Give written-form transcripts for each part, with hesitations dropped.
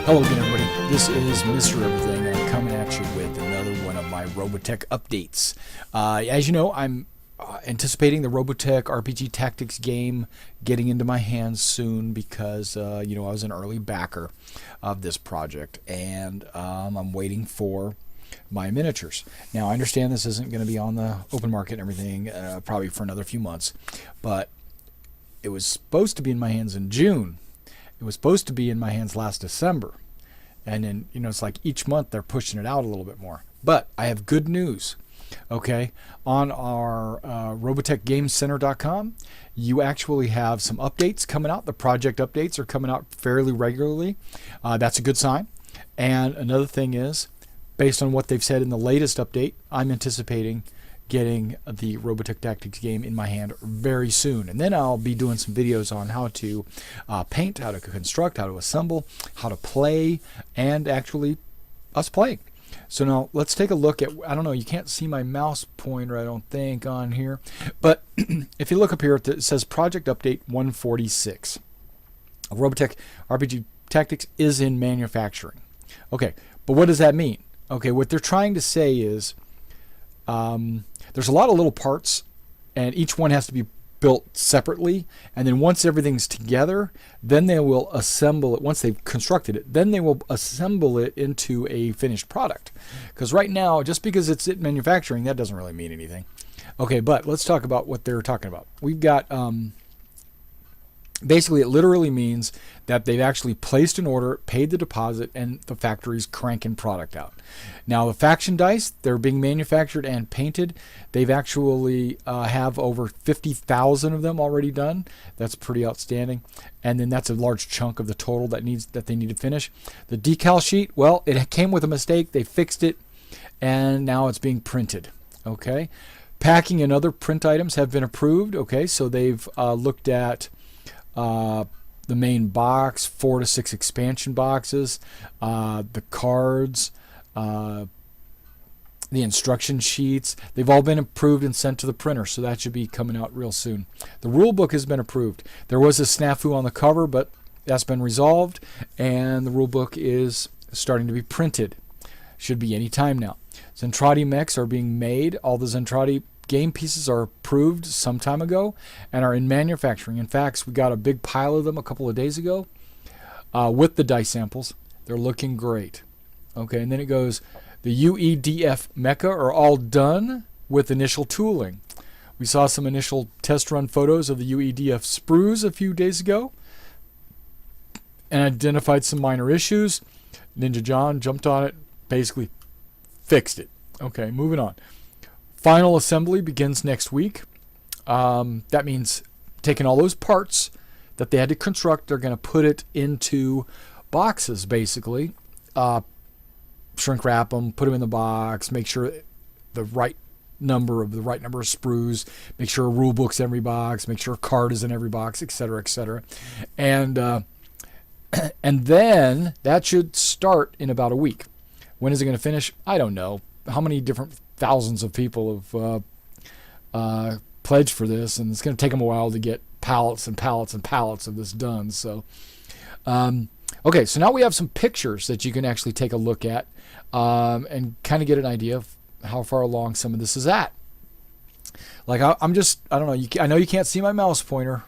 Hello again, everybody. This is Mr. Everything, and I'm coming at you with another one of my Robotech updates. As you know, I'm anticipating the Robotech RPG Tactics game getting into my hands soon because, I was an early backer of this project, and I'm waiting for my miniatures. Now, I understand this isn't going to be on the open market and everything probably for another few months, but it was supposed to be in my hands in June. It was supposed to be in my hands last December. And then, it's like each month they're pushing it out a little bit more. But I have good news. Okay, on our RobotechGameCenter.com, you actually have some updates coming out. The project updates are coming out fairly regularly. That's a good sign. And another thing is, based on what they've said in the latest update, I'm anticipating getting the Robotech Tactics game in my hand very soon. And then I'll be doing some videos on how to paint, how to construct, how to assemble, how to play, and actually us playing. So now let's take a look at, I don't know, you can't see my mouse pointer, I don't think, on here. But if you look up here, it says Project Update 146. Robotech RPG Tactics is in manufacturing. Okay, but what does that mean? Okay, what they're trying to say is there's a lot of little parts, and each one has to be built separately. And then once everything's together, then they will assemble it. Once they've constructed it, then they will assemble it into a finished product. Because right now, just because it's in manufacturing, that doesn't really mean anything. Okay, but let's talk about what they're talking about. We've got basically, it literally means that they've actually placed an order, paid the deposit, and the factory's cranking product out. Now, the faction dice, they're being manufactured and painted. They've actually have over 50,000 of them already done. That's pretty outstanding. And then that's a large chunk of the total that they need to finish. The decal sheet, well, it came with a mistake. They fixed it, and now it's being printed. Okay. Packing and other print items have been approved. Okay, so they've looked at the main box, 4 to 6 expansion boxes, the cards, the instruction sheets. They've all been approved and sent to the printer, so that should be coming out real soon. The rule book has been approved. There was a snafu on the cover, but that's been resolved, and the rule book is starting to be printed. Should be any time now. Zentradi mechs are being made. All the Zentradi game pieces are approved some time ago and are in manufacturing. In fact, we got a big pile of them a couple of days ago with the dice samples. They're looking great. Okay, and then it goes, the UEDF mecha are all done with initial tooling. We saw some initial test run photos of the UEDF sprues a few days ago and identified some minor issues. Ninja John jumped on it, basically fixed it. Okay, moving on. Final assembly begins next week. That means taking all those parts that they had to construct, they're going to put it into boxes, basically. Shrink wrap them, put them in the box, make sure the right number of sprues, make sure a rule book's in every box, make sure a card is in every box, etc., etc. And then that should start in about a week. When is it going to finish? I don't know. How many different thousands of people have pledged for this, and it's going to take them a while to get pallets and pallets and pallets of this done. So, okay, so now we have some pictures that you can actually take a look at and kind of get an idea of how far along some of this is at. Like I don't know. I know you can't see my mouse pointer.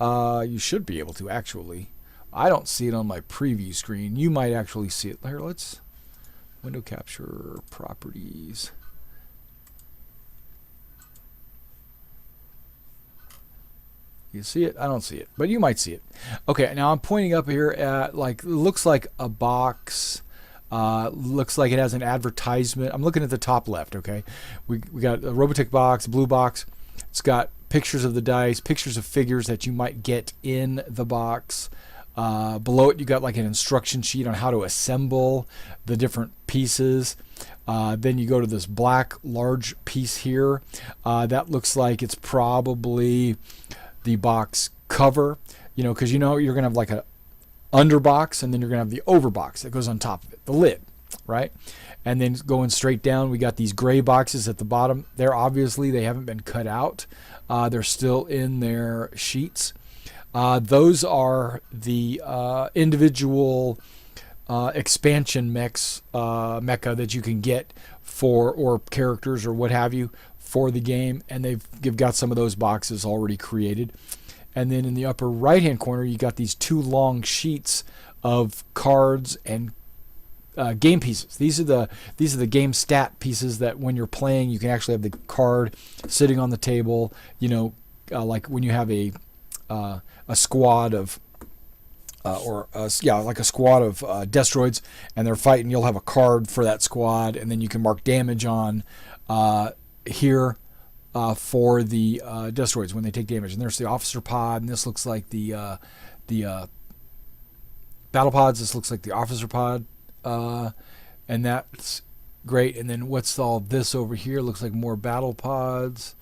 You should be able to actually. I don't see it on my preview screen. You might actually see it. Here, let's. Window capture properties. You see it? I don't see it, but you might see it. Okay, now I'm pointing up here at, like, looks like a box. Looks like it has an advertisement. I'm looking at the top left, okay? We got a Robotech box, blue box. It's got pictures of the dice, pictures of figures that you might get in the box. Below it, you got like an instruction sheet on how to assemble the different pieces. Then you go to this black large piece here. That looks like it's probably the box cover, because you're going to have like a underbox, and then you're going to have the overbox that goes on top of it, the lid, right? And then going straight down, we got these gray boxes at the bottom. They're obviously, they haven't been cut out. They're still in their sheets. Those are the individual expansion mecha that you can get for, or characters or what have you, for the game, and they've got some of those boxes already created. And then in the upper right hand corner, you got these two long sheets of cards and game pieces. These are the game stat pieces that when you're playing, you can actually have the card sitting on the table. Like when you have a squad of like a squad of Destroids, and they're fighting, you'll have a card for that squad, and then you can mark damage on here for the Destroids when they take damage. And there's the officer pod, and this looks like the battle pods. This looks like the officer pod, and that's great. And then what's all this over here? Looks like more battle pods.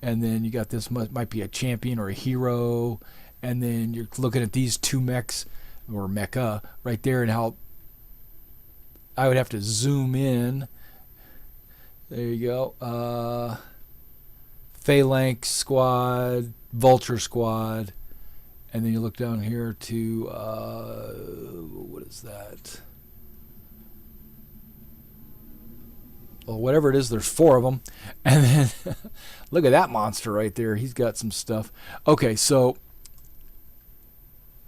And then you got this, might be a champion or a hero. And then you're looking at these two mechs, or mecha, right there, and how I would have to zoom in. There you go. Phalanx Squad, Vulture Squad. And then you look down here to, what is that? Well, whatever it is, there's 4 of them. And then look at that monster right there. He's got some stuff. Okay, so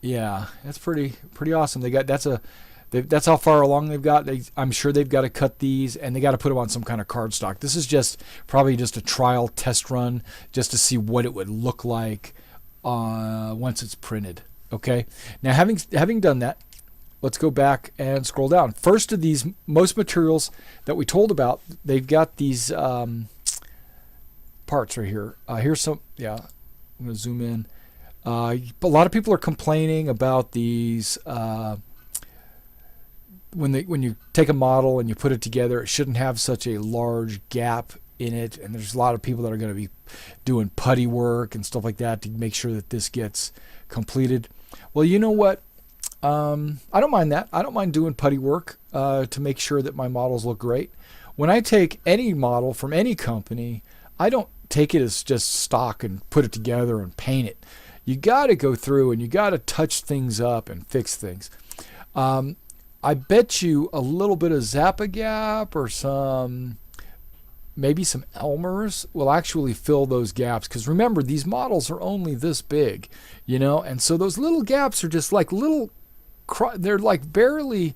yeah, that's pretty awesome. That's how far along they've got. I'm sure they've got to cut these, and they got to put them on some kind of card stock. This is probably just a trial test run, just to see what it would look like once it's printed. Okay. Now, having done that, let's go back and scroll down. First of these, most materials that we told about, they've got these parts right here. Here's some. Yeah, I'm gonna zoom in. A lot of people are complaining about these. When you take a model and you put it together, it shouldn't have such a large gap in it. And there's a lot of people that are going to be doing putty work and stuff like that to make sure that this gets completed. Well, you know what? I don't mind that. I don't mind doing putty work to make sure that my models look great. When I take any model from any company, I don't take it as just stock and put it together and paint it. You got to go through and you got to touch things up and fix things. I bet you a little bit of Zap-A-Gap or maybe some Elmer's will actually fill those gaps. Because remember, these models are only this big, and so those little gaps are just like they're like barely,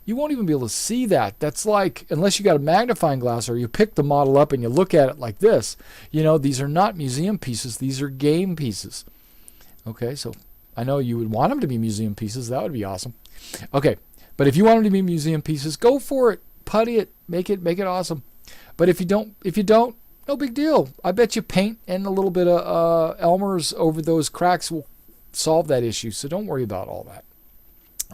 you won't even be able to see that. That's like, unless you got a magnifying glass or you pick the model up and you look at it like this, these are not museum pieces. These are game pieces. Okay, so I know you would want them to be museum pieces. That would be awesome. Okay. But if you want them to be museum pieces, go for it. Putty it. Make it awesome. But if you don't, no big deal. I bet you paint and a little bit of Elmer's over those cracks will solve that issue. So don't worry about all that.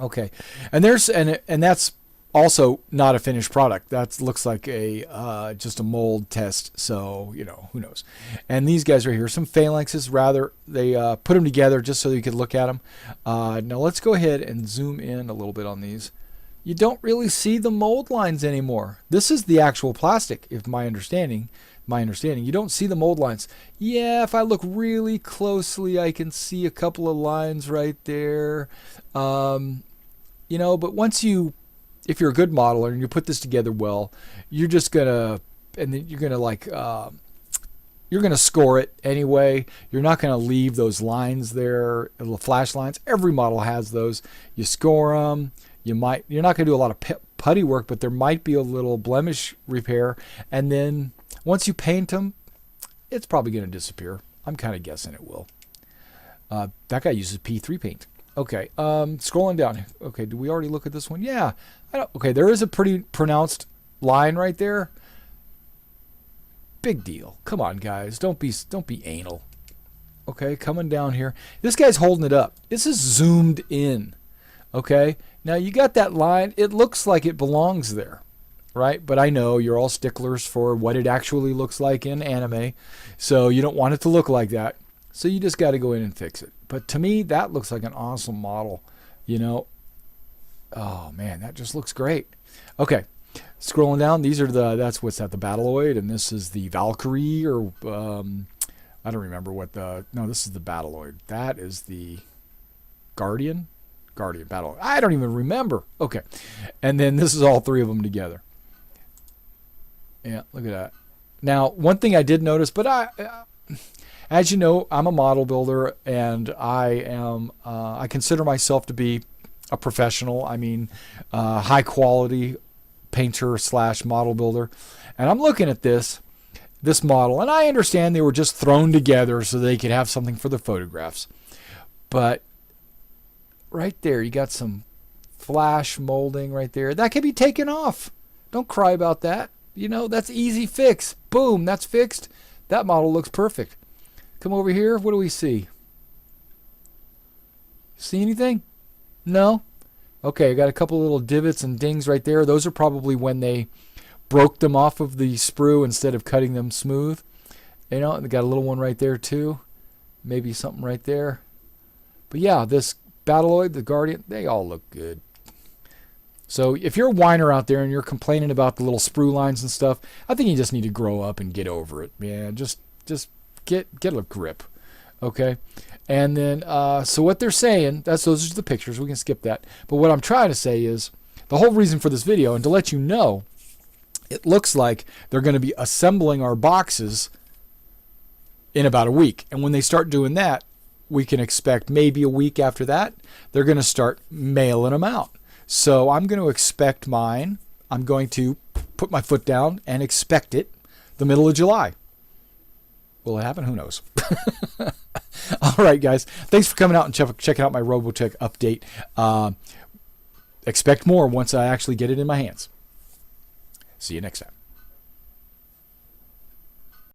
Okay. And that's also not a finished product. That looks like just a mold test. So, who knows. And these guys right here, some phalanxes, rather, they put them together just so you could look at them. Now let's go ahead and zoom in a little bit on these. You don't really see the mold lines anymore. This is the actual plastic, if my understanding. You don't see the mold lines. Yeah, if I look really closely, I can see a couple of lines right there. But if you're a good modeler and you put this together well, you're just gonna score it anyway. You're not gonna leave those lines there, little flash lines. Every model has those. You score them. You're not gonna do a lot of putty work, but there might be a little blemish repair. And then once you paint them, it's probably gonna disappear. I'm kind of guessing it will. That guy uses P3 paint. Okay, scrolling down. Okay, do we already look at this one? Yeah. Okay, there is a pretty pronounced line right there. Big deal. Come on, guys. Don't be anal. Okay, coming down here. This guy's holding it up. This is zoomed in. Okay, now you got that line. It looks like it belongs there, right? But I know you're all sticklers for what it actually looks like in anime, so you don't want it to look like that. So you just got to go in and fix it. But to me, that looks like an awesome model. Oh man, that just looks great. Okay, scrolling down, that's the Battleoid, and this is the Valkyrie, or I don't remember what no, this is the Battleoid. That is the Guardian. Guardian Battle. I don't even remember. Okay. And then this is all three of them together. Yeah, look at that. Now, one thing I did notice, but as you know, I'm a model builder, and I consider myself to be a professional. I mean, high quality painter / model builder. And I'm looking at this model, and I understand they were just thrown together so they could have something for the photographs. But right there, you got some flash molding right there. That can be taken off. Don't cry about that. You know, that's easy fix. Boom, that's fixed. That model looks perfect. Come over here. What do we see? See anything? No? Okay, I got a couple little divots and dings right there. Those are probably when they broke them off of the sprue instead of cutting them smooth. You know, and they got a little one right there too. Maybe something right there. But yeah, this Battleoid, the Guardian, they all look good. So if you're a whiner out there and you're complaining about the little sprue lines and stuff, I think you just need to grow up and get over it. Yeah, just get a grip. Okay? And then, so what they're saying, those are the pictures. We can skip that. But what I'm trying to say is, the whole reason for this video, and to let you know, it looks like they're going to be assembling our boxes in about a week. And when they start doing that, we can expect maybe a week after that, they're going to start mailing them out. So I'm going to expect mine. I'm going to put my foot down and expect it the middle of July. Will it happen? Who knows? All right, guys. Thanks for coming out and checking out my Robotech update. Expect more once I actually get it in my hands. See you next time.